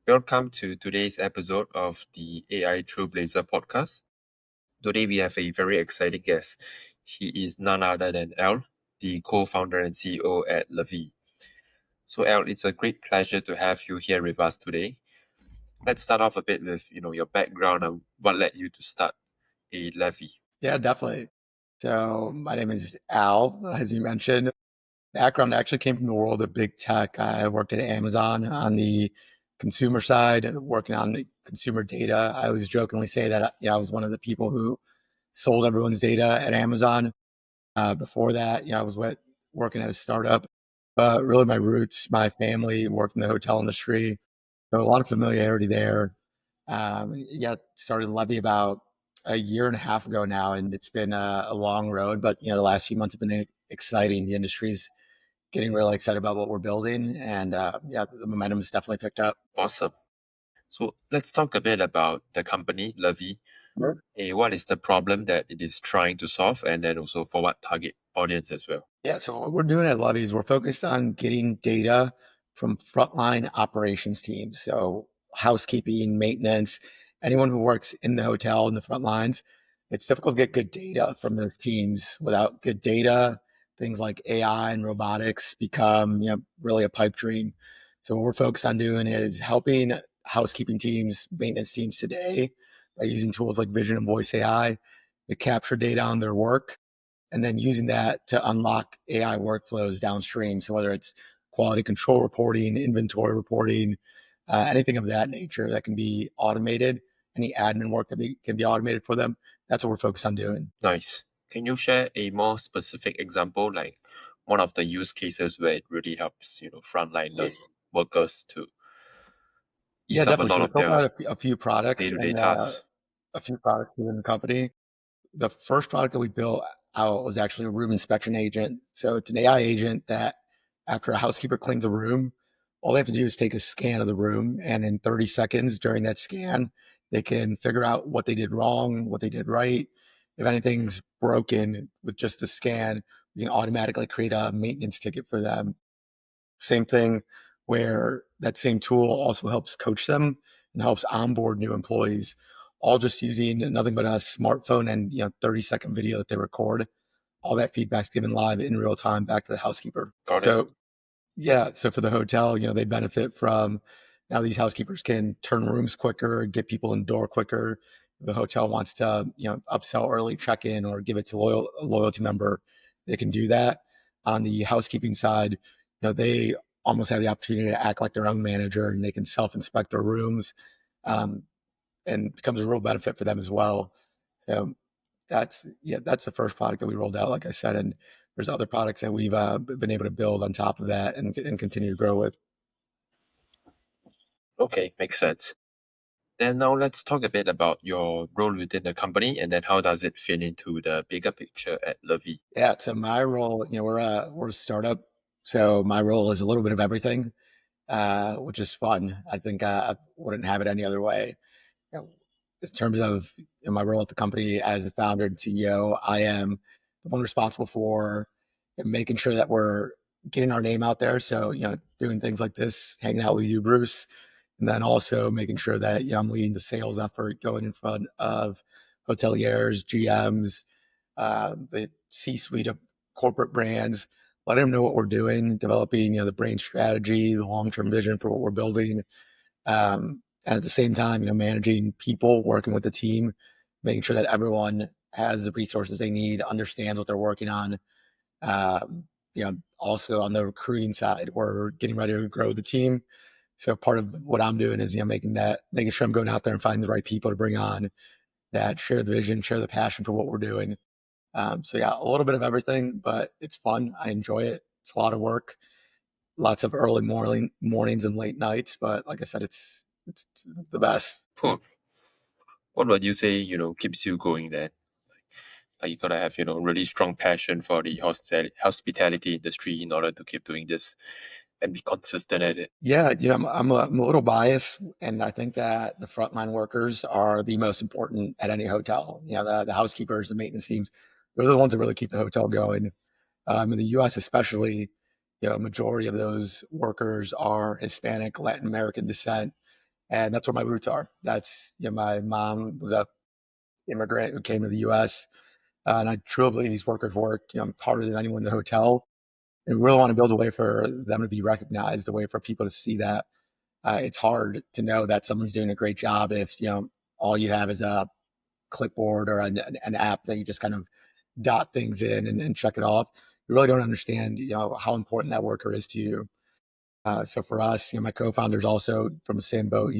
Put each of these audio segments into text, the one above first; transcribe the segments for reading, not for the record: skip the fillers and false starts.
Welcome to today's episode of the AI Trailblazer podcast. Today we have a very exciting guest. He is none other than Al, the co-founder and CEO at Levee. So Al, it's a great pleasure to have you here with us today. Let's start off a bit with your background and what led you to start a Levee. Yeah, definitely. So my name is Al, as you mentioned. Background actually came from the world of big tech. I worked at Amazon on the consumer side, working on the consumer data. I always jokingly say that I was one of the people who sold everyone's data at Amazon. Before that, I was working at a startup. But really, my roots, my family worked in the hotel industry, so a lot of familiarity there. Started Levy about a year and a half ago now, and it's been a long road. But the last few months have been exciting. The industry's getting really excited about what we're building, and the momentum has definitely picked up. Awesome. So let's talk a bit about the company, Levee. What is the problem that it is trying to solve, and then also for what target audience as well? Yeah, so what we're doing at Levy is we're focused on getting data from frontline operations teams. So housekeeping, maintenance, anyone who works in the hotel in the front lines. It's difficult to get good data from those teams. Without good data, things like AI and robotics become really a pipe dream. So what we're focused on doing is helping housekeeping teams, maintenance teams today by using tools like vision and voice AI to capture data on their work and then using that to unlock AI workflows downstream. So whether it's quality control reporting, inventory reporting, anything of that nature that can be automated, any admin work that can be automated for them, that's what we're focused on doing. Nice. Can you share a more specific example, like one of the use cases where it really helps, frontline workers to Yeah, ease up a definitely. lot So we of built out their a few products day-to-day and tasks? a few products within the company. The first product that we built out was actually a room inspection agent. So it's an AI agent that after a housekeeper cleans a room, all they have to do is take a scan of the room. And in 30 seconds during that scan, they can figure out what they did wrong, what they did right. If anything's broken with just a scan, we can automatically create a maintenance ticket for them. Same thing where that same tool also helps coach them and helps onboard new employees, all just using nothing but a smartphone and 30-second video that they record. All that feedback's given live in real time back to the housekeeper. Got it. So yeah, so for the hotel, they benefit from now these housekeepers can turn rooms quicker, get people in the door quicker. If the hotel wants to, upsell early check-in or give it to a loyalty member, they can do that. On the housekeeping side, they almost have the opportunity to act like their own manager and they can self-inspect their rooms, um, and becomes a real benefit for them as well. So that's the first product that we rolled out, like I said, and there's other products that we've been able to build on top of that and continue to grow with. Okay, makes sense. Then now let's talk a bit about your role within the company and then how does it fit into the bigger picture at Levee? Yeah, so my role, we're a startup, so my role is a little bit of everything, which is fun. I think I wouldn't have it any other way. You know, in terms of my role at the company as a founder and CEO, I am the one responsible for making sure that we're getting our name out there. So, doing things like this, hanging out with you, Bruce, and then also making sure that I'm leading the sales effort, going in front of hoteliers, GMs, the C-suite of corporate brands, letting them know what we're doing, developing the brain strategy, the long-term vision for what we're building, and at the same time, managing people, working with the team, making sure that everyone has the resources they need, understands what they're working on. Also on the recruiting side, we're getting ready to grow the team. So part of what I'm doing is, making sure I'm going out there and finding the right people to bring on that share the vision, share the passion for what we're doing. So yeah, a little bit of everything, but it's fun. I enjoy it. It's a lot of work, lots of early mornings and late nights, but like I said, it's the best. Cool. What would you say, keeps you going there? Like you gotta have, really strong passion for the hospitality industry in order to keep doing this and be consistent at it. Yeah, I'm a little biased, and I think that the frontline workers are the most important at any hotel. The housekeepers, the maintenance teams, they're the ones that really keep the hotel going. In the U.S., especially, a majority of those workers are Hispanic, Latin American descent. and that's where my roots are. That's my mom was a immigrant who came to the U.S. And I truly believe these workers work harder than anyone in the hotel. And we really want to build a way for them to be recognized, a way for people to see that it's hard to know that someone's doing a great job if all you have is a clipboard or an app that you just kind of dot things in and check it off. You really don't understand how important that worker is to you. So for us, my co-founder is also from the same boat,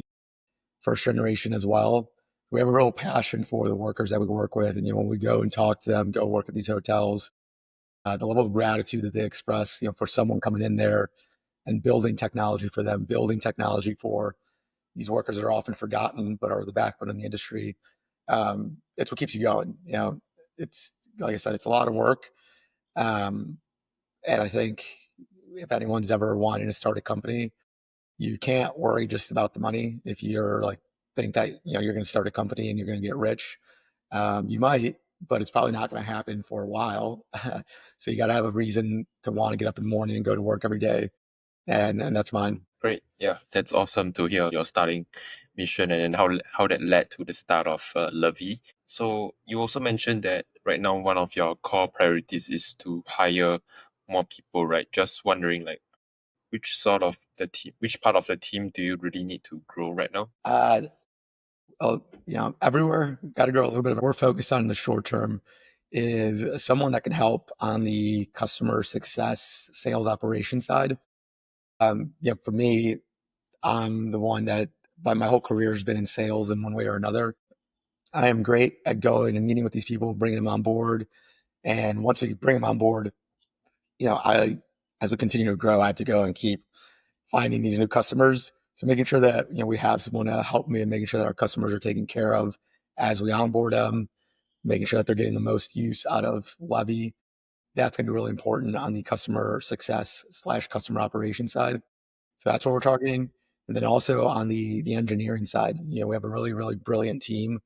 first generation as well. We have a real passion for the workers that we work with, and when we go and talk to them, go work at these hotels, the level of gratitude that they express, for someone coming in there and building technology for them, building technology for these workers that are often forgotten but are the backbone in the industry. It's what keeps you going. It's like I said, it's a lot of work, um, and I think if anyone's ever wanting to start a company, you can't worry just about the money. If you're like think that you're going to start a company and you're going to get rich, you might, but it's probably not going to happen for a while. So you got to have a reason to want to get up in the morning and go to work every day, and that's mine. Great. Yeah, that's awesome to hear your starting mission and how that led to the start of Levee. So you also mentioned that right now one of your core priorities is to hire more people, right? Just wondering, like, which part of the team do you really need to grow right now? Uh, everywhere got to grow a little bit. We're focused on in the short term is someone that can help on the customer success, sales operation side. For me, I'm the one that by my whole career has been in sales in one way or another. I am great at going and meeting with these people, bringing them on board. And once we bring them on board, I, as we continue to grow, I have to go and keep finding these new customers. So making sure that, we have someone to help me and making sure that our customers are taken care of as we onboard them, making sure that they're getting the most use out of Levee. That's going to be really important on the customer success / customer operation side. So that's what we're targeting. And then also on the engineering side, we have a really, really brilliant team.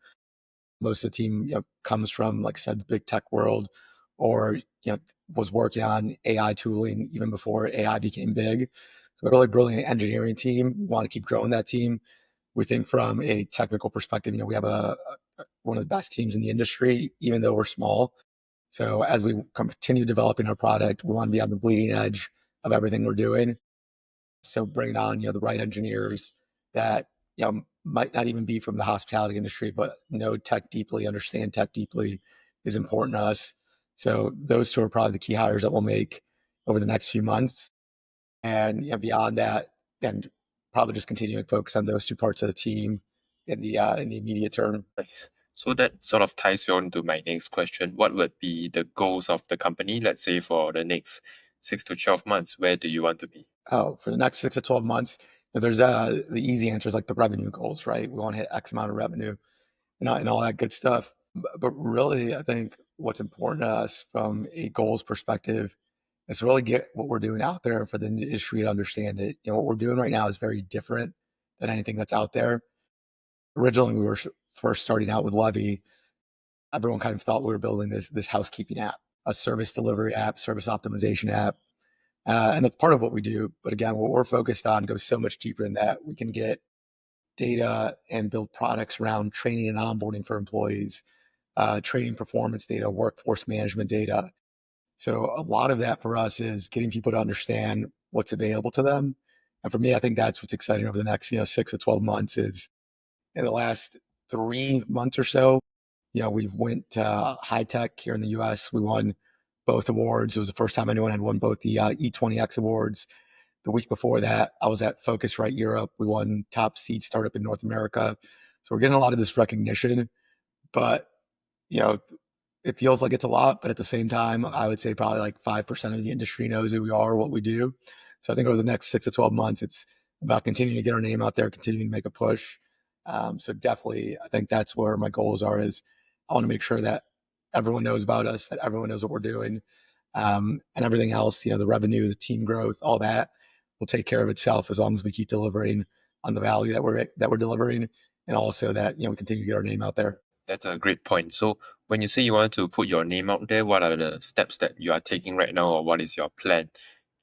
Most of the team comes from, like I said, the big tech world, or was working on AI tooling even before AI became big. So a really brilliant engineering team. We want to keep growing that team. We think from a technical perspective, we have one of the best teams in the industry, even though we're small. So as we continue developing our product, we want to be on the bleeding edge of everything we're doing. So bringing on, the right engineers that, might not even be from the hospitality industry, but know tech deeply, understand tech deeply is important to us. So those two are probably the key hires that we'll make over the next few months. And beyond that, and probably just continuing to focus on those two parts of the team in the immediate term. Nice. So that sort of ties on to my next question. What would be the goals of the company, let's say for the next 6 to 12 months? Where do you want to be? Oh, for the next 6 to 12 months, there's the easy answers like the revenue goals, right? We want to hit X amount of revenue and all that good stuff. But really, I think what's important to us from a goals perspective is to really get what we're doing out there for the industry to understand it. What we're doing right now is very different than anything that's out there. Originally, we were first starting out with Levee. Everyone kind of thought we were building this housekeeping app, a service delivery app, service optimization app. And that's part of what we do. But again, what we're focused on goes so much deeper in that. We can get data and build products around training and onboarding for employees, training performance data, workforce management data. So a lot of that for us is getting people to understand what's available to them. And for me, I think that's what's exciting over the next 6 to 12 months is in the last 3 months or so, we've went to high tech here in the US. We won both awards. It was the first time anyone had won both the E20X awards. The week before that, I was at Focusrite Europe. We won top seed startup in North America. So we're getting a lot of this recognition, but you know, it feels like it's a lot, but at the same time, I would say probably like 5% of the industry knows who we are, what we do. So I think over the next 6 to 12 months, it's about continuing to get our name out there, continuing to make a push. So definitely, I think that's where my goals are is I want to make sure that everyone knows about us, that everyone knows what we're doing, and everything else, the revenue, the team growth, all that will take care of itself as long as we keep delivering on the value that we're delivering, and also that we continue to get our name out there. That's a great point. So when you say you want to put your name out there, what are the steps that you are taking right now, or what is your plan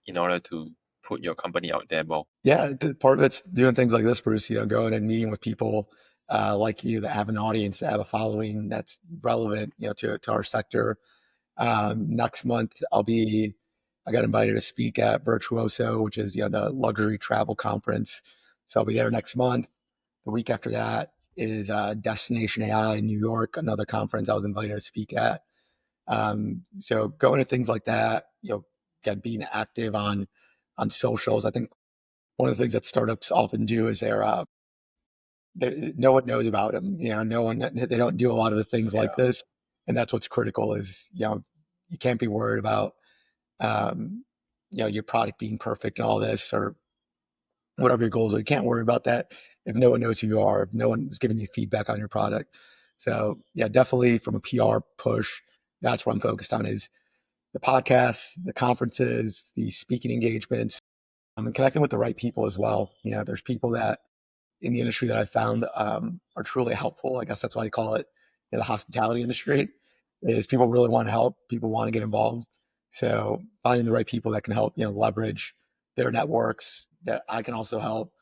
in order to put your company out there more? Yeah, part of it's doing things like this, Bruce. Going and meeting with people like you that have an audience, that have a following that's relevant, to our sector. Next month, I got invited to speak at Virtuoso, which is the luxury travel conference. So I'll be there next month. The week after that is Destination AI in New York, another conference I was invited to speak at. So going to things like that, again, being active on socials. I think one of the things that startups often do is no one knows about them. No one, they don't do a lot of the things like Yeah, this, and that's what's critical. Is you can't be worried about um, your product being perfect and all this, or whatever your goals are. You can't worry about that if no one knows who you are, if no one's giving you feedback on your product. So yeah, definitely from a PR push, that's what I'm focused on is the podcasts, the conferences, the speaking engagements, and connecting with the right people as well. There's people that in the industry that I found are truly helpful. I guess that's why they call it the hospitality industry. Is people really want to help, people want to get involved. So finding the right people that can help, leverage their networks that I can also help.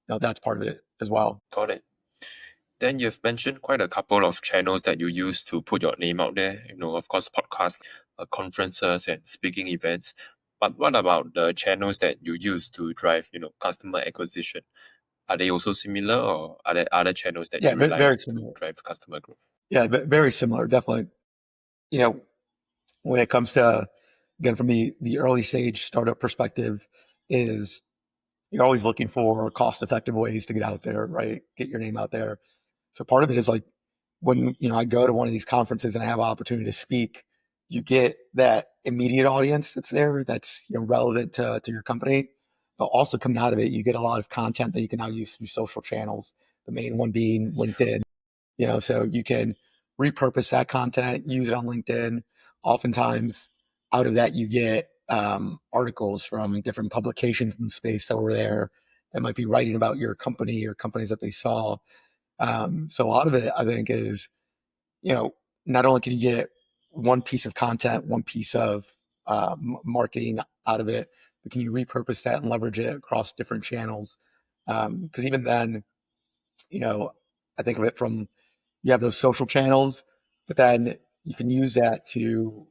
That's part of it as well. got it. Then you've mentioned quite a couple of channels that you use to put your name out there. Of course, podcasts, conferences, and speaking events. But what about the channels that you use to drive, customer acquisition? Are they also similar, or are there other channels that Yeah, you rely very on to similar. drive customer growth? Yeah, very similar. Definitely. You know, when it comes to again from the early stage startup perspective, is you're always looking for cost effective ways to get out there, right? Get your name out there. So part of it is like when I go to one of these conferences and I have an opportunity to speak, you get that immediate audience that's there that's relevant to your company. But also coming out of it, you get a lot of content that you can now use through social channels. The main one being LinkedIn. So you can repurpose that content, use it on LinkedIn. Oftentimes, out of that, you get articles from different publications in the space that were there that might be writing about your company or companies that they saw. So a lot of it, I think, is you know not only can you get one piece of content, one piece of marketing out of it, but can you repurpose that and leverage it across different channels? Because even then, you know, I think of it from you have those social channels, but then you can use that to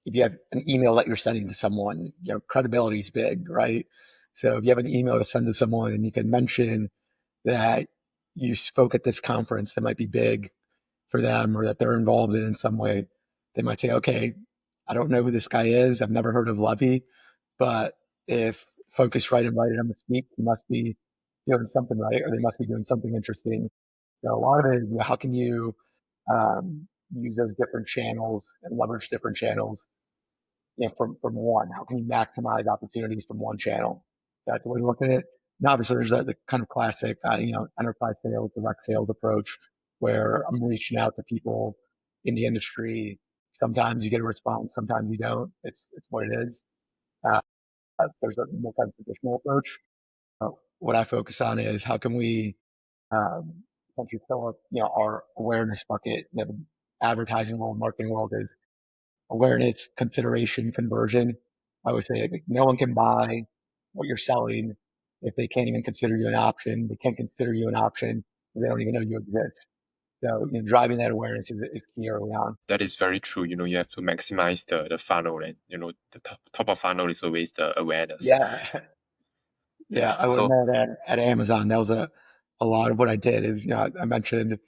if you have an email that you're sending to someone, credibility is big, right? So if you have an email to send to someone and you can mention that you spoke at this conference that might be big for them or that they're involved in some way, they might say, okay, I don't know who this guy is. I've never heard of Levee, but if Focusrite invited him to speak, he must be doing something right, or they must be doing something interesting. So a lot of it is how can you use those different channels and leverage different channels from one? How can you maximize opportunities from one channel? That's the way to look at it. And obviously, there's the kind of classic, enterprise sales, direct sales approach where I'm reaching out to people in the industry. Sometimes you get a response, sometimes you don't. It's what it is. Uh, there's a more kind of traditional approach. What I focus on is how can we essentially fill up, our awareness bucket. The advertising world, marketing world is awareness, consideration, conversion. I would say like, no one can buy what you're selling if they can't even consider you an option. They can't consider you an option if they don't even know you exist. So driving that awareness is key early on. That is very true. You have to maximize the funnel, and the top of funnel is always the awareness. Yeah, Yeah. yeah. I learned So that at Amazon. That was a lot of what I did. Is I mentioned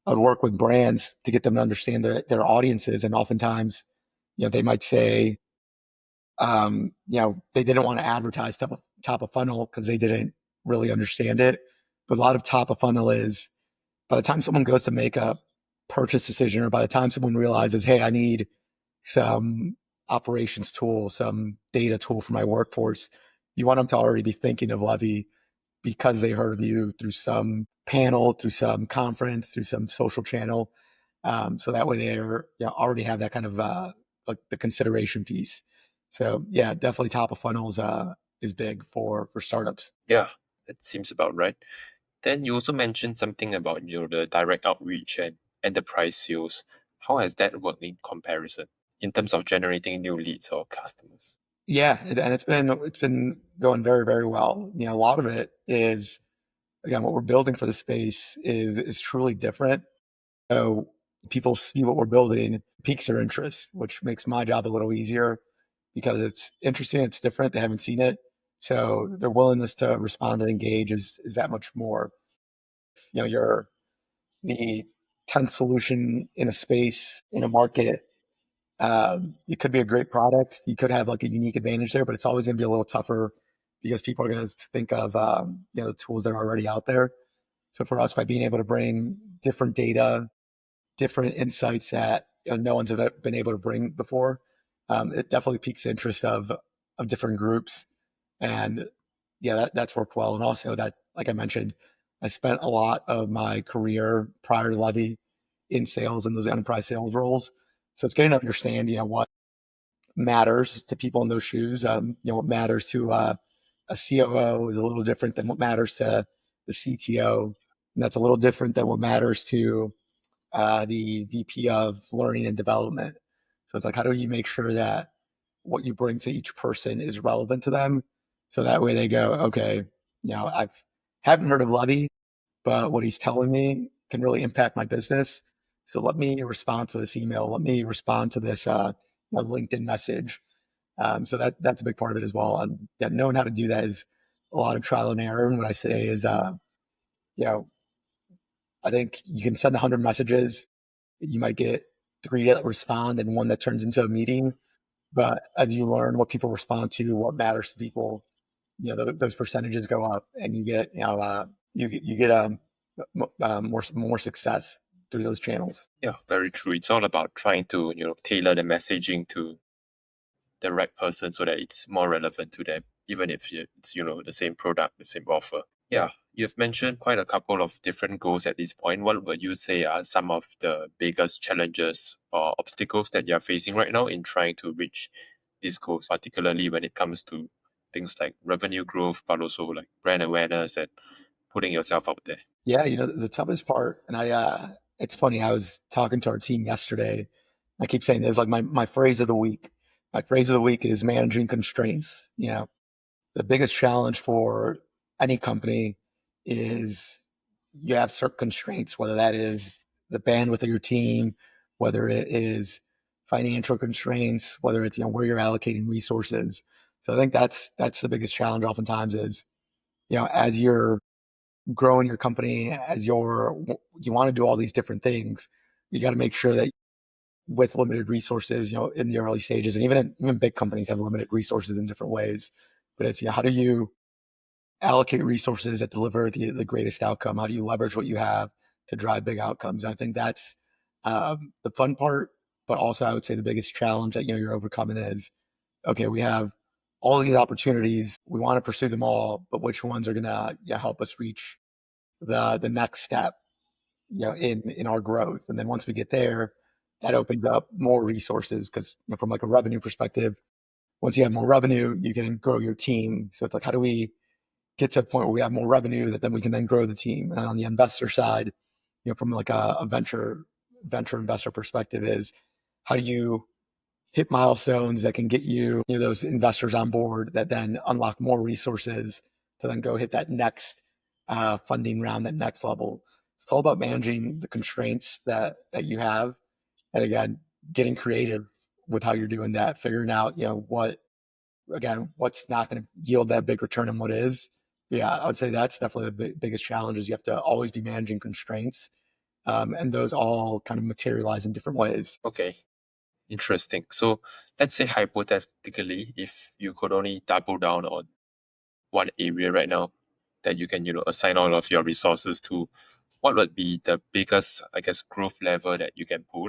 I would work with brands to get them to understand their audiences, and oftentimes, they might say, they didn't want to advertise top of funnel because they didn't really understand it. But a lot of top of funnel is by the time someone goes to make a purchase decision, or by the time someone realizes, hey, I need some operations tool, some data tool for my workforce, you want them to already be thinking of Levee because they heard of you through some panel, through some conference, through some social channel. So that way they're already have that kind of like the consideration piece. So yeah, definitely top of funnels is big for startups. yeah, that seems about right. Then you also mentioned something about the direct outreach and enterprise sales. How has that worked in comparison in terms of generating new leads or customers? Yeah, and it's been going very, very well. A lot of it is, again, what we're building for the space is truly different. So people see what we're building, piques their interest, which makes my job a little easier because it's interesting, it's different, they haven't seen it. So their willingness to respond and engage is that much more. You're the 10th solution in a space, in a market. It could be a great product. You could have like a unique advantage there, but it's always going to be a little tougher because people are going to think of the tools that are already out there. So for us, by being able to bring different data, different insights that no one's been able to bring before, it definitely piques the interest of different groups. And yeah, that's worked well. And also that, like I mentioned, I spent a lot of my career prior to Levee in sales and those enterprise sales roles. So it's getting to understand, what matters to people in those shoes. What matters to a COO is a little different than what matters to the CTO. And that's a little different than what matters to the VP of learning and development. So it's like, how do you make sure that what you bring to each person is relevant to them? So that way they go, okay, I haven't heard of Levy, but what he's telling me can really impact my business. So let me respond to this email. Let me respond to this LinkedIn message. So that's a big part of it as well. And yeah, knowing how to do that is a lot of trial and error. And what I say is, you know, I think you can send 100 messages. You might get three that respond and one that turns into a meeting. But as you learn what people respond to, what matters to people, those percentages go up, and you get more success through those channels. Yeah, very true. It's all about trying to, tailor the messaging to the right person so that it's more relevant to them, even if it's, the same product, the same offer. Yeah, you've mentioned quite a couple of different goals at this point. What would you say are some of the biggest challenges or obstacles that you're facing right now in trying to reach these goals, particularly when it comes to things like revenue growth, but also like brand awareness and putting yourself out there? Yeah, the toughest part, and it's funny. I was talking to our team yesterday. I keep saying this, like my phrase of the week. My phrase of the week is managing constraints. The biggest challenge for any company is you have certain constraints, whether that is the bandwidth of your team, whether it is financial constraints, whether it's where you're allocating resources. So I think that's the biggest challenge oftentimes is, as you're growing your company, as you want to do all these different things, you got to make sure that with limited resources, in the early stages, and even big companies have limited resources in different ways. But it's, how do you allocate resources that deliver the greatest outcome? How do you leverage what you have to drive big outcomes? And I think that's the fun part, but also I would say the biggest challenge that you're overcoming is, okay, we have all these opportunities, we want to pursue them all, but which ones are gonna help us reach the next step, in our growth? And then once we get there, that opens up more resources because from like a revenue perspective, once you have more revenue, you can grow your team. So it's like, how do we get to a point where we have more revenue that then we can then grow the team? And on the investor side, from like a venture investor perspective, is how do you hit milestones that can get those investors on board that then unlock more resources to then go hit that next funding round, that next level. It's all about managing the constraints that you have, and again, getting creative with how you're doing that, figuring out what's not going to yield that big return and what is. Yeah, I would say that's definitely the biggest challenge is you have to always be managing constraints, and those all kind of materialize in different ways. Okay, interesting. So let's say hypothetically, if you could only double down on one area right now that you can, assign all of your resources to, what would be the biggest, I guess, growth lever that you can pull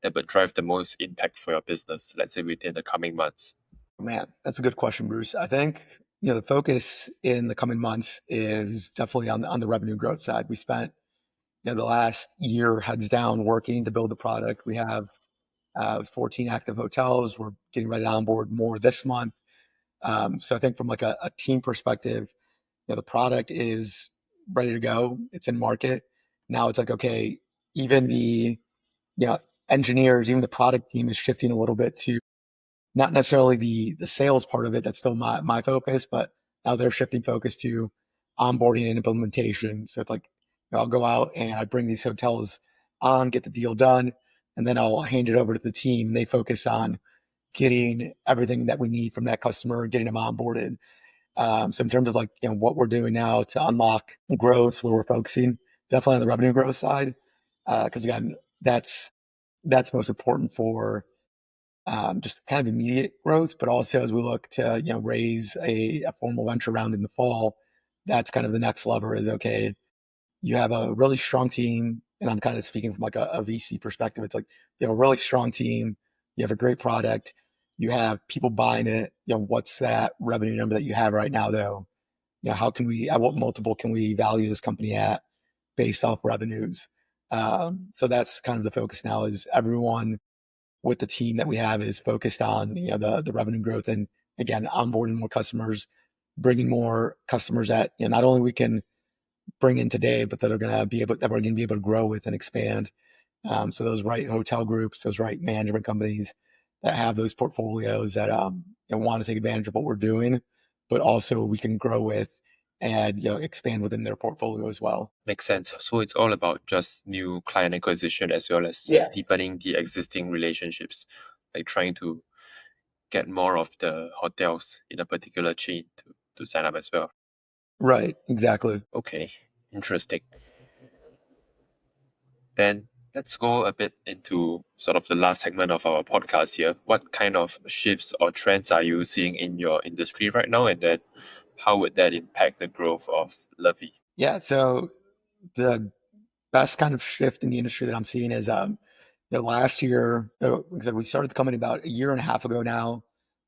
that would drive the most impact for your business, let's say within the coming months? Man, that's a good question, Bruce. I think the focus in the coming months is definitely on the revenue growth side. We spent the last year heads down working to build the product. We have 14 active hotels. We're getting ready to onboard more this month. So I think from like a team perspective, the product is ready to go. It's in market. Now it's like, okay, even the, you know, engineers, even the product team is shifting a little bit to not necessarily the sales part of it. That's still my focus, but now they're shifting focus to onboarding and implementation. So it's like, I'll go out and I bring these hotels on, get the deal done, and then I'll hand it over to the team. They focus on getting everything that we need from that customer, getting them onboarded. So in terms of like, what we're doing now to unlock growth, where we're focusing definitely on the revenue growth side, because again, that's most important for just kind of immediate growth, but also as we look to raise a formal venture round in the fall, that's kind of the next lever. Is okay, you have a really strong team, and I'm kind of speaking from like a VC perspective. It's like you have a really strong team, you have a great product, you have people buying it. What's that revenue number that you have right now, though? How can we, at what multiple can we value this company at based off revenues? So that's kind of the focus now. Is everyone with the team that we have is focused on the revenue growth, and again, onboarding more customers, bringing more customers that not only we can bring in today, but that are going to be able that we're going to be able to grow with and expand. So those right hotel groups, those right management companies that have those portfolios that want to take advantage of what we're doing, but also we can grow with and expand within their portfolio as well. Makes sense. So it's all about just new client acquisition as well as Yeah. deepening the existing relationships, like trying to get more of the hotels in a particular chain to sign up as well. Right. Exactly. Okay, interesting. Then let's go a bit into sort of the last segment of our podcast here. What kind of shifts or trends are you seeing in your industry right now? And then how would that impact the growth of Levee? Yeah. So the best kind of shift in the industry that I'm seeing is the last year. Like I said, we started the company about a year and a half ago now.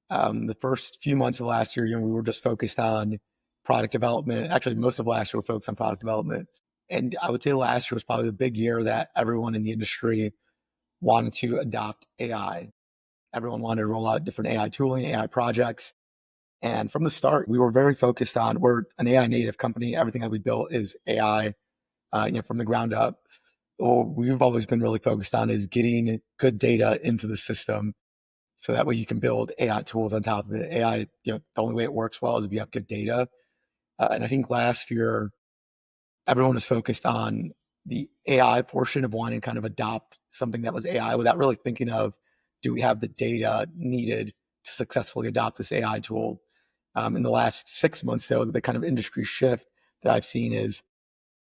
The first few months of last year, we were just focused on product development. Actually, most of last year we were focused on product development. And I would say last year was probably the big year that everyone in the industry wanted to adopt AI. Everyone wanted to roll out different AI tooling, AI projects. And from the start, we were very focused on, we're an AI native company. Everything that we built is AI, from the ground up. What we've always been really focused on is getting good data into the system, so that way you can build AI tools on top of it. AI, the only way it works well is if you have good data. And I think last year, everyone was focused on the AI portion of wanting to kind of adopt something that was AI without really thinking of, do we have the data needed to successfully adopt this AI tool? In the last 6 months, though, the kind of industry shift that I've seen is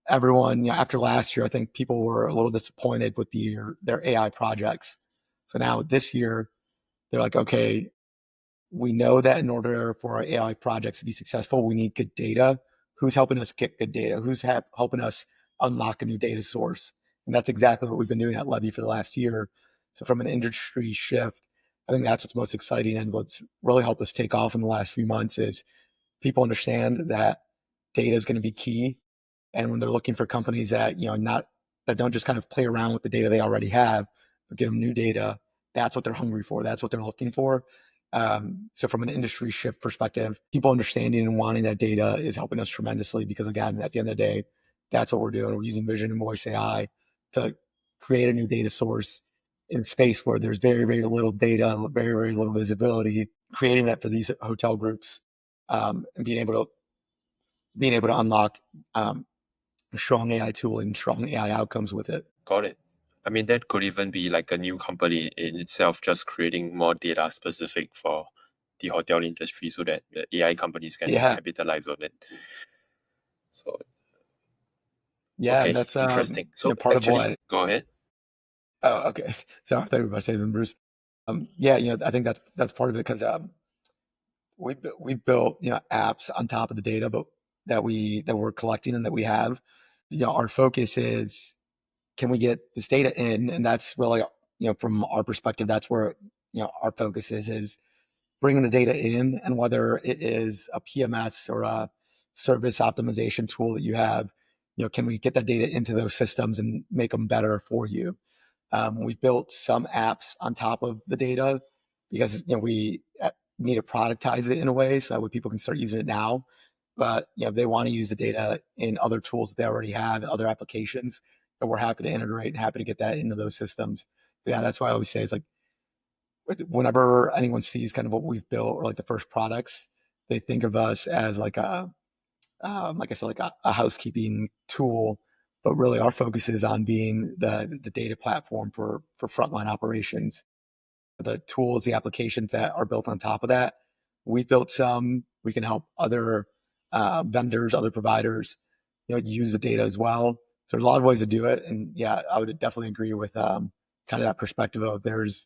everyone, after last year, I think people were a little disappointed with their AI projects. So now this year, they're like, okay, we know that in order for our AI projects to be successful, we need good data. Who's helping us get good data? Who's helping us unlock a new data source? And that's exactly what we've been doing at Levee for the last year. So from an industry shift, I think that's what's most exciting, and what's really helped us take off in the last few months is people understand that data is going to be key. And when they're looking for companies that, not that don't just kind of play around with the data they already have, but give them new data, that's what they're hungry for. That's what they're looking for. So from an industry shift perspective, people understanding and wanting that data is helping us tremendously, because again, at the end of the day, that's what we're doing. We're using vision and voice AI to create a new data source in space where there's very, very little data, very, very little visibility, creating that for these hotel groups, and being able to unlock strong AI tool and strong AI outcomes with it. Got it. I mean, that could even be like a new company in itself, just creating more data specific for the hotel industry so that the AI companies can Yeah, capitalize on it. So, yeah, and okay, that's interesting. So, part of actually, what. go ahead. Oh, okay. Sorry, I thought you were about to say something, Bruce. Yeah, I think that's part of it, because we've built apps on top of the data, but that we're collecting and that we have. Our focus is, can we get this data in, and that's really from our perspective, that's where our focus is bringing the data in, and whether it is a PMS or a service optimization tool that you have, can we get that data into those systems and make them better for you? We've built some apps on top of the data, because we need to productize it in a way so that way people can start using it now. But if they want to use the data in other tools that they already have, other applications, and we're happy to integrate and happy to get that into those systems. But yeah, that's why I always say, it's like, whenever anyone sees kind of what we've built or like the first products, they think of us as like I said, like a housekeeping tool. But really, our focus is on being the data platform for frontline operations. The tools, the applications that are built on top of that, we built some. We can help other vendors, other providers, use the data as well. So there's a lot of ways to do it, and yeah, I would definitely agree with kind of that perspective of there's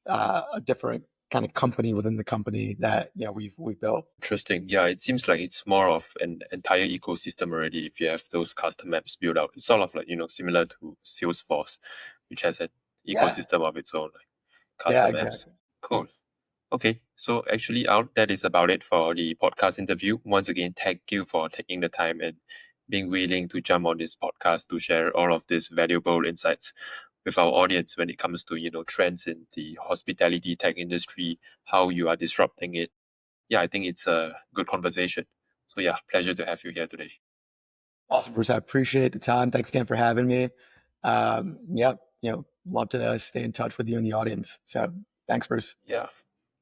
a different kind of company within the company that we've built. Interesting. Yeah, it seems like it's more of an entire ecosystem already. If you have those custom apps built out, it's sort of like similar to Salesforce, which has an Yeah, ecosystem of its own, like yeah, custom apps. exactly. Cool. Okay, so actually, out that is about it for the podcast interview. Once again, thank you for taking the time and being willing to jump on this podcast to share all of these valuable insights with our audience when it comes to trends in the hospitality tech industry, how you are disrupting it. Yeah, I think it's a good conversation. So yeah, pleasure to have you here today. Awesome, Bruce. I appreciate the time. Thanks again for having me. Yeah, love to stay in touch with you and the audience. So thanks, Bruce. Yeah,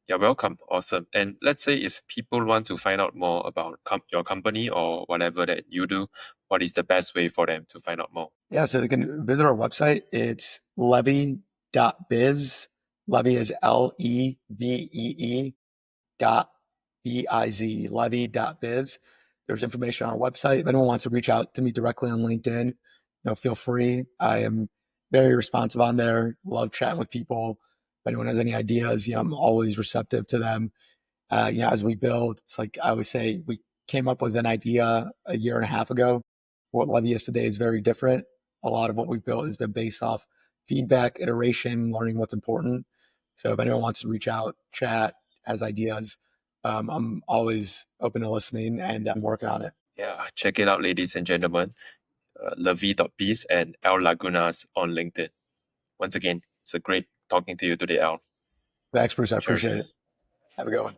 you're welcome. Awesome. And let's say if people want to find out more about your company or whatever that you do, what is the best way for them to find out more? Yeah, so they can visit our website. It's levee.biz. Levee is Levee dot biz, levee.biz. There's information on our website. If anyone wants to reach out to me directly on LinkedIn, feel free. I am very responsive on there. Love chatting with people. If anyone has any ideas, I'm always receptive to them. As we build, it's like I always say, we came up with an idea a year and a half ago. What Levee is today is very different. A lot of what we've built has been based off feedback, iteration, learning what's important. So if anyone wants to reach out, chat, has ideas, I'm always open to listening and I'm working on it. Yeah, check it out, ladies and gentlemen. Levee.biz and L Lagunas on LinkedIn. Once again, it's a great talking to you today, Al. Thanks, Bruce. I appreciate it. Cheers. Have a good one.